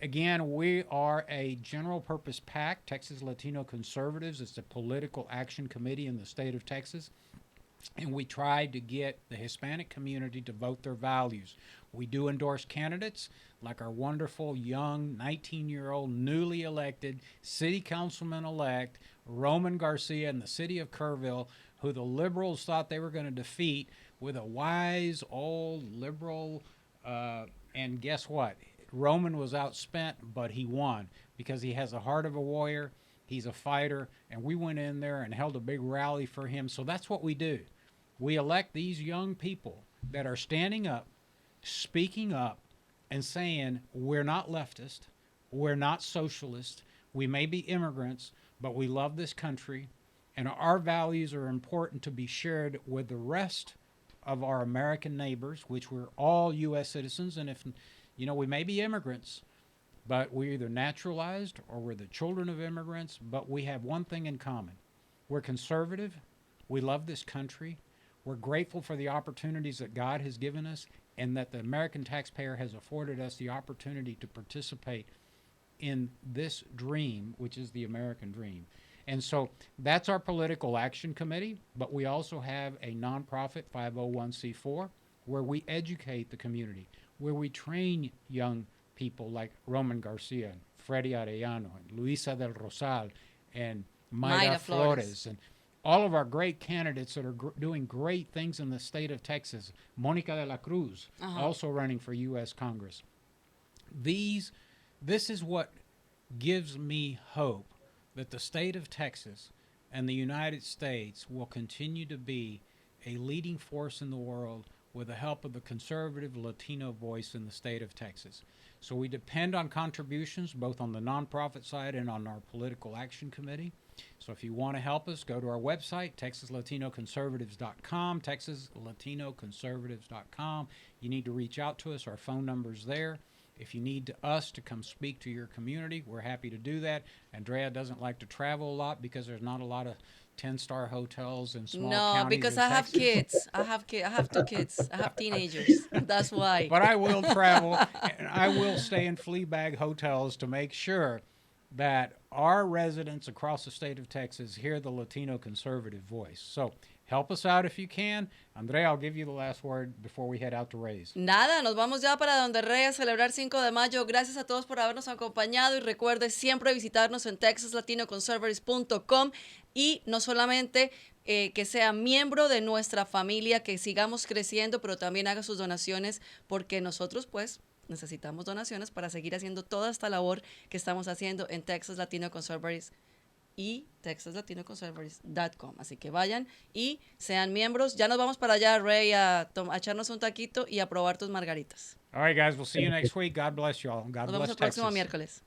Again, we are a general purpose PAC, Texas Latino Conservatives. It's a political action committee in the state of Texas. And we tried to get the Hispanic community to vote their values. We do endorse candidates like our wonderful young 19-year-old newly elected city councilman-elect Roman Garcia in the city of Kerrville, who the liberals thought they were going to defeat with a wise old liberal. And guess what? Roman was outspent, but he won because he has the heart of a warrior. He's a fighter, and we went in there and held a big rally for him. So that's what we do. We elect these young people that are standing up, speaking up, and saying, we're not leftist, we're not socialist, we may be immigrants, but we love this country, and our values are important to be shared with the rest of our American neighbors, which we're all U.S. citizens, and if, we may be immigrants, but we're either naturalized or we're the children of immigrants, but we have one thing in common. We're conservative, we love this country, we're grateful for the opportunities that God has given us and that the American taxpayer has afforded us the opportunity to participate in this dream, which is the American dream. And so that's our political action committee, but we also have a nonprofit 501c4 where we educate the community, where we train young people like Roman Garcia, and Freddie Arellano, and Luisa del Rosal, and Mayra Flores, and all of our great candidates that are doing great things in the state of Texas. Monica de la Cruz, also running for U.S. Congress. This is what gives me hope that the state of Texas and the United States will continue to be a leading force in the world with the help of the conservative Latino voice in the state of Texas. So we depend on contributions both on the nonprofit side and on our political action committee. So if you want to help us, go to our website, TexasLatinoConservatives.com, TexasLatinoConservatives.com. You need to reach out to us. Our phone number's there. If you need us to come speak to your community, we're happy to do that. Andrea doesn't like to travel a lot because there's not a lot of 10-star hotels in small counties. No, because in I have Texas. kids. I have 2 kids. I have teenagers. That's why. But I will travel, and I will stay in flea bag hotels to make sure that our residents across the state of Texas hear the Latino conservative voice. So help us out if you can. Andrea, I'll give you the last word before we head out to Reyes. Nada, nos vamos ya para Donde Reyes a celebrar 5 de mayo. Gracias a todos por habernos acompañado y recuerde siempre visitarnos en texaslatinoconservatives.com y no solamente que sea miembro de nuestra familia, que sigamos creciendo, pero también haga sus donaciones porque nosotros pues necesitamos donaciones para seguir haciendo toda esta labor que estamos haciendo en Texas Latino Conservatives y TexasLatinoConservatives.com. Así que vayan y sean miembros. Ya nos vamos para allá, Ray, a echarnos un taquito y a probar tus margaritas. All right, guys, we'll see you next week. God bless you all. God Nos vemos bless el próximo Texas. miércoles.